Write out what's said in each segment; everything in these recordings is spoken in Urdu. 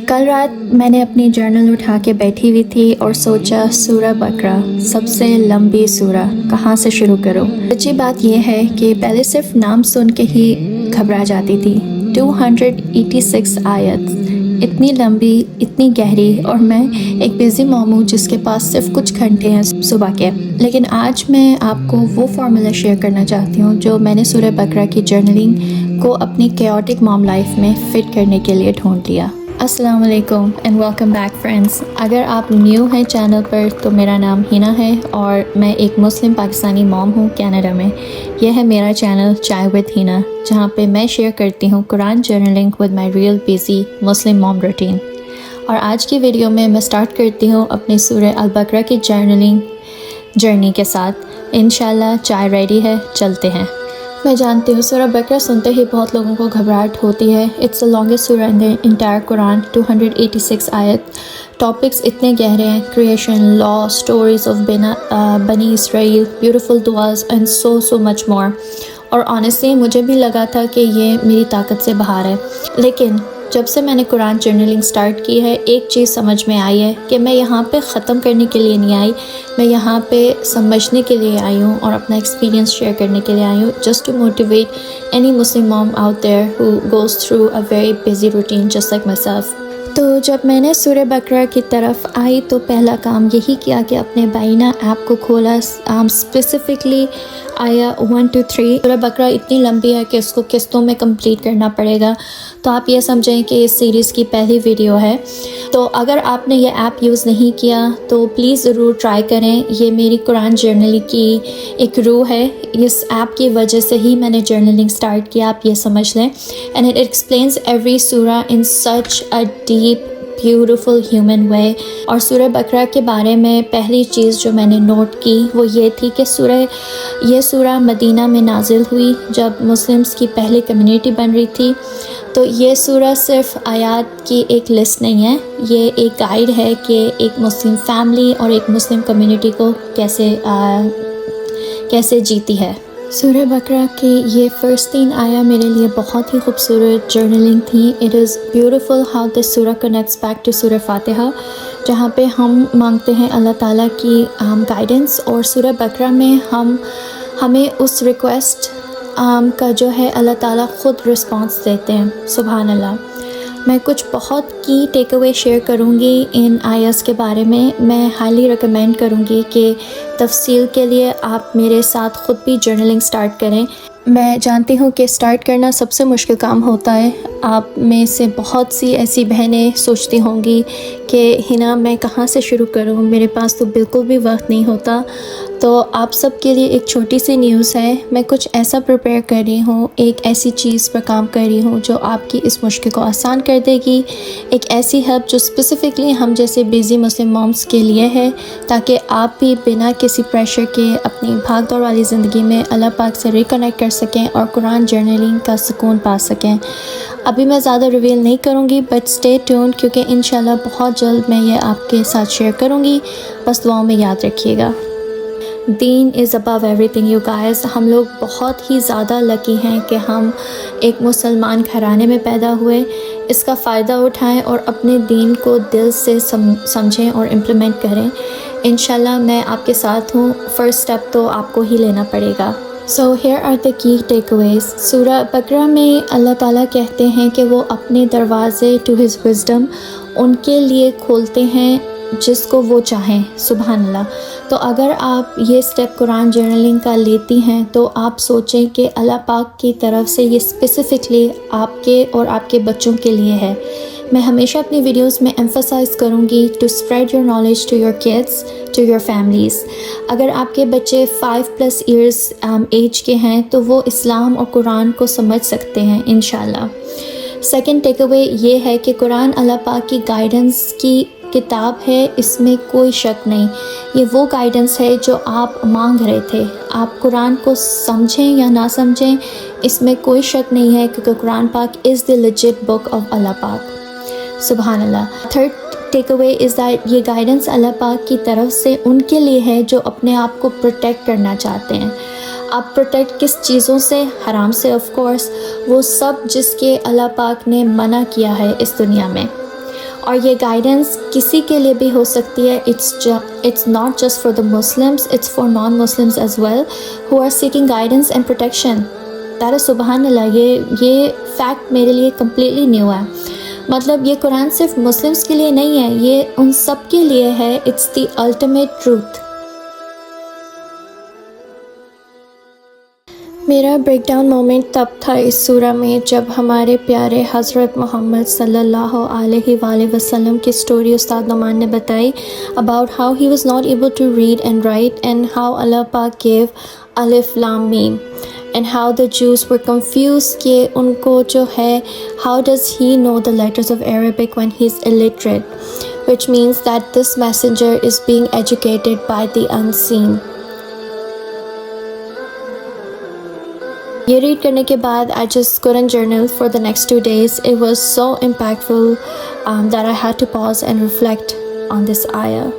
کل رات میں نے اپنی جرنل اٹھا کے بیٹھی ہوئی تھی اور سوچا سورہ بقرہ سب سے لمبی سورہ کہاں سے شروع کروں۔ سچی بات یہ ہے کہ پہلے صرف نام سن کے ہی گھبرا جاتی تھی۔ 286 آیت، اتنی لمبی، اتنی گہری، اور میں ایک بیزی موم ہوں جس کے پاس صرف کچھ گھنٹے ہیں صبح کے۔ لیکن آج میں آپ کو وہ فارمولا شیئر کرنا چاہتی ہوں جو میں نے سورہ بقرہ کی جرنلنگ کو اپنی کیوٹک موم لائف میں فٹ کرنے کے لیے ڈھونڈ لیا۔ السلام علیکم اینڈ ویلکم بیک فرینڈز۔ اگر آپ نیو ہیں چینل پر تو میرا نام ہینا ہے اور میں ایک مسلم پاکستانی موم ہوں کینیڈا میں۔ یہ ہے میرا چینل چائے وتھ ہینا، جہاں پہ میں شیئر کرتی ہوں Quran journaling with my real busy Muslim mom routine. اور آج کی ویڈیو میں سٹارٹ کرتی ہوں اپنی سورہ البقرہ کی جرنلنگ جرنی کے ساتھ۔ انشاءاللہ چائے ریڈی ہے، چلتے ہیں۔ میں جانتی ہوں سورہ بقرہ سنتے ہی بہت لوگوں کو گھبراہٹ ہوتی ہے۔ اٹس the longest سورہ in the entire قرآن، 286 آیت۔ ٹاپکس اتنے گہرے ہیں، کریشن، لا، اسٹوریز آف بنی اسرائیل، بیوٹیفل دعاز اینڈ so much more۔ اور آنیسٹلی مجھے بھی لگا تھا کہ یہ میری طاقت سے باہر ہے، لیکن جب سے میں نے قرآن جرنلنگ سٹارٹ کی ہے ایک چیز سمجھ میں آئی ہے کہ میں یہاں پہ ختم کرنے کے لیے نہیں آئی، میں یہاں پہ سمجھنے کے لیے آئی ہوں اور اپنا ایکسپیرینس شیئر کرنے کے لیے آئی ہوں، just to motivate any Muslim mom out there who goes through a very busy routine just like myself. تو جب میں نے سورہ بقرہ کی طرف آئی تو پہلا کام یہی کیا کہ اپنے بائنا ایپ کو کھولا، اسپیسیفکلی آیا 1 to 3۔ سورہ بقرہ اتنی لمبی ہے کہ اس کو قسطوں میں کمپلیٹ کرنا پڑے گا، تو آپ یہ سمجھیں کہ اس سیریز کی پہلی ویڈیو ہے۔ تو اگر آپ نے یہ ایپ یوز نہیں کیا تو پلیز ضرور ٹرائی کریں، یہ میری قرآن جرنلنگ کی ایک روح ہے، اس ایپ کی وجہ سے ہی میں نے جرنلنگ سٹارٹ کیا، آپ یہ سمجھ لیں۔ اینڈ اٹ ایکسپلینز ایوری سورہ ان سچ اے ڈیپ بیوٹیفل ہیومن وے۔ اور سورہ بقرہ کے بارے میں پہلی چیز جو میں نے نوٹ کی وہ یہ تھی کہ یہ سورہ مدینہ میں نازل ہوئی جب مسلمز کی پہلی کمیونٹی بن رہی تھی۔ تو یہ سورہ صرف آیات کی ایک لسٹ نہیں ہے، یہ ایک گائیڈ ہے کہ ایک مسلم فیملی اور ایک مسلم کمیونٹی کو کیسے جیتی ہے۔ سورہ بقرہ کی یہ فرسٹ 3 آیا میرے لیے بہت ہی خوبصورت جرنلنگ تھی۔ It is beautiful how this سورہ کنیکٹس بیک ٹو سورہ فاتحہ، جہاں پہ ہم مانگتے ہیں اللہ تعالیٰ کی گائیڈنس، اور سورہ بقرہ میں ہمیں اس ریکویسٹ کا جو ہے اللہ تعالیٰ خود رسپانس دیتے ہیں۔ سبحان اللہ۔ میں کچھ بہت کی ٹیک اوے شیئر کروں گی ان آیس کے بارے میں۔ میں ہائیلی ریکمینڈ کروں گی کہ تفصیل کے لیے آپ میرے ساتھ خود بھی جرنلنگ سٹارٹ کریں۔ میں جانتی ہوں کہ سٹارٹ کرنا سب سے مشکل کام ہوتا ہے۔ آپ میں سے بہت سی ایسی بہنیں سوچتی ہوں گی کہ ہنا میں کہاں سے شروع کروں، میرے پاس تو بالکل بھی وقت نہیں ہوتا۔ تو آپ سب کے لیے ایک چھوٹی سی نیوز ہے، میں کچھ ایسا پریپیئر کر رہی ہوں، ایک ایسی چیز پر کام کر رہی ہوں جو آپ کی اس مشکل کو آسان کر دے گی، ایک ایسی ہیلپ جو اسپیسیفکلی ہم جیسے بیزی مسلم مومس کے لیے ہے، تاکہ آپ بھی بنا کسی پریشر کے اپنی بھاگ دوڑ والی زندگی میں اللہ پاک سے ریکنیکٹ کر سکیں اور قرآن جرنلنگ کا سکون پا سکیں۔ ابھی میں زیادہ ریویل نہیں کروں گی، بٹ اسٹے ٹیونڈ، کیونکہ انشاءاللہ بہت جلد میں یہ آپ کے ساتھ شیئر کروں گی، بس دعاؤں میں یاد رکھیے گا۔ دین از above every thing you guys. ہم لوگ بہت ہی زیادہ لکی ہیں کہ ہم ایک مسلمان گھرانے میں پیدا ہوئے، اس کا فائدہ اٹھائیں اور اپنے دین کو دل سے سمجھیں اور امپلیمنٹ کریں۔ انشاءاللہ میں آپ کے ساتھ ہوں، فرسٹ سٹیپ تو آپ کو ہی لینا پڑے گا۔ So here are the key takeaways۔ سورہ بقرہ میں اللہ تعالیٰ کہتے ہیں کہ وہ اپنے دروازے to his wisdom ان کے لیے کھولتے ہیں جس کو وہ چاہیں۔ سبحان اللہ۔ تو اگر آپ یہ سٹیپ قرآن جرنلنگ کا لیتی ہیں تو آپ سوچیں کہ اللہ پاک کی طرف سے یہ اسپیسیفکلی آپ کے اور آپ کے بچوں کے لیے ہے۔ میں ہمیشہ اپنی ویڈیوز میں ایمفسائز کروں گی to spread your knowledge to your kids, to your families. اگر آپ کے بچے 5+ ایئرس ایج کے ہیں تو وہ اسلام اور قرآن کو سمجھ سکتے ہیں انشاءاللہ۔ سیکنڈ ٹیک اوے یہ ہے کہ قرآن اللہ پاک کی گائیڈنس کی کتاب ہے، اس میں کوئی شک نہیں، یہ وہ گائیڈنس ہے جو آپ مانگ رہے تھے۔ آپ قرآن کو سمجھیں یا نہ سمجھیں، اس میں کوئی شک نہیں ہے، کیونکہ قرآن پاک از دی لیجٹ بک آف اللہ پاک۔ سبحان اللہ۔ Third takeaway is that یہ گائیڈنس اللہ پاک کی طرف سے ان کے لیے ہے جو اپنے آپ کو پروٹیکٹ کرنا چاہتے ہیں۔ آپ پروٹیکٹ کس چیزوں سے؟ حرام سے آف کورس، وہ سب جس کے اللہ پاک نے منع کیا ہے اس دنیا میں۔ اور یہ گائیڈنس کسی کے لیے بھی ہو سکتی ہے. It's not just for the Muslims, it's for non-Muslims as well who are seeking guidance and protection. that is سبحان اللہ. یہ فیکٹ میرے لیے کمپلیٹلی نیو ہے. مطلب یہ قرآن صرف مسلمس کے لیے نہیں ہے, یہ ان سب کے لیے ہے. It's the ultimate truth. میرا بریک ڈاؤن مومنٹ تب تھا اس سورہ میں جب ہمارے پیارے حضرت محمد صلی اللہ علیہ وآلہ وسلم کی سٹوری استاد نعمان نے بتائی about how he was not able to read and write and how Allah Pak gave Alif Lam Mim and how the Jews were confused کہ ان کو جو ہے how does he know the letters of Arabic when he's illiterate, which means that this messenger is being educated by the unseen. یہ ریڈ کرنے کے بعد I just couldn't journal for the next 2 days. It was so impactful that I had to pause and reflect on this ayah.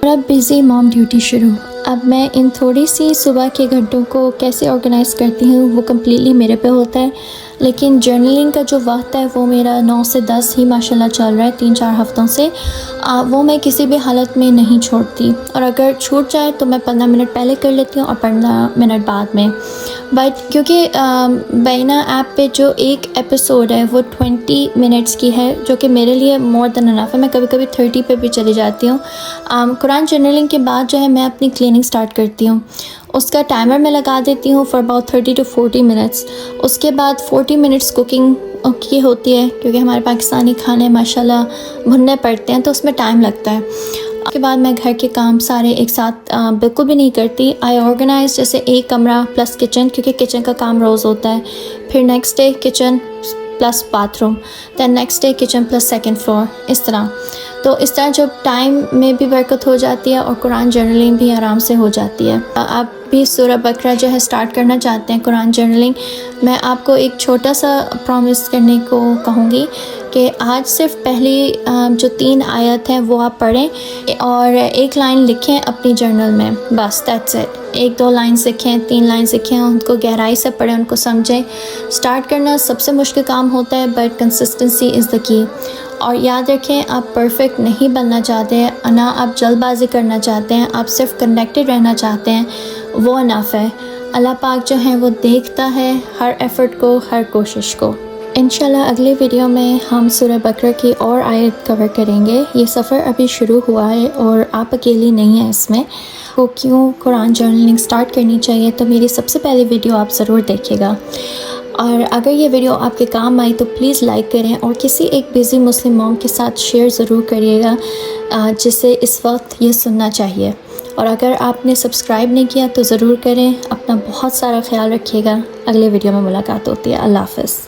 اب بزی موم ڈیوٹی شروع. اب میں ان تھوڑی سی صبح کے گھنٹوں کو کیسے آرگنائز کرتی ہوں وہ کمپلیٹلی میرے پہ ہوتا ہے, لیکن جرنلنگ کا جو وقت ہے وہ میرا 9 سے 10 ہی ماشاءاللہ چل رہا ہے 3-4 ہفتوں سے. وہ میں کسی بھی حالت میں نہیں چھوڑتی, اور اگر چھوٹ جائے تو میں 15 منٹ پہلے کر لیتی ہوں اور 15 منٹ بعد میں. بٹ کیونکہ بینا ایپ پہ جو ایک ایپیسوڈ ہے وہ 20 منٹس کی ہے, جو کہ میرے لیے مور دین انف ہے. میں کبھی کبھی 30 پہ بھی چلی جاتی ہوں. قرآن جرنلنگ کے بعد جو ہے میں اپنی کلیننگ سٹارٹ کرتی ہوں. اس کا ٹائمر میں لگا دیتی ہوں فار اباؤٹ 30 to 40 منٹس. اس کے بعد 40 منٹس کوکنگ کی ہوتی ہے, کیونکہ ہمارے پاکستانی کھانے ماشاءاللہ بھننے پڑتے ہیں تو اس میں ٹائم لگتا ہے. اس کے بعد میں گھر کے کام سارے ایک ساتھ بالکل بھی نہیں کرتی. آئی آرگنائز جیسے ایک کمرہ پلس کچن, کیونکہ کچن کا کام روز ہوتا ہے. پھر next day kitchen plus bathroom, then next day kitchen plus second floor, اس طرح. تو اس طرح جو ٹائم میں بھی برکت ہو جاتی ہے اور قرآن جرنلنگ بھی آرام سے ہو جاتی ہے. آپ بھی سورہ بقرہ جو ہے سٹارٹ کرنا چاہتے ہیں قرآن جرنلنگ, میں آپ کو ایک چھوٹا سا پرومس کرنے کو کہوں گی کہ آج صرف پہلی جو 3 آیت ہیں وہ آپ پڑھیں اور ایک لائن لکھیں اپنی جرنل میں, بس دیٹس اٹ. 1-2 لائنز لکھیں, 3 لائنز لکھیں, ان کو گہرائی سے پڑھیں, ان کو سمجھیں. سٹارٹ کرنا سب سے مشکل کام ہوتا ہے, بٹ کنسسٹنسی از دا کی. اور یاد رکھیں آپ پرفیکٹ نہیں بننا چاہتے ہیں, نہ آپ جلد بازی کرنا چاہتے ہیں, آپ صرف کنیکٹڈ رہنا چاہتے ہیں, وہ انف ہے. اللہ پاک جو ہے وہ دیکھتا ہے ہر ایفرٹ کو, ہر کوشش کو. انشاءاللہ اگلے ویڈیو میں ہم سورہ بقرہ کی اور آیت کور کریں گے. یہ سفر ابھی شروع ہوا ہے اور آپ اکیلی نہیں ہیں اس میں. وہ کیوں قرآن جرنلنگ سٹارٹ کرنی چاہیے, تو میری سب سے پہلی ویڈیو آپ ضرور دیکھیے گا. اور اگر یہ ویڈیو آپ کے کام آئی تو پلیز لائک کریں اور کسی ایک بزی مسلم موم کے ساتھ شیئر ضرور کریے گا جسے اس وقت یہ سننا چاہیے. اور اگر آپ نے سبسکرائب نہیں کیا تو ضرور کریں. اپنا بہت سارا خیال رکھیے گا. اگلے ویڈیو میں ملاقات ہوتی ہے. اللہ حافظ.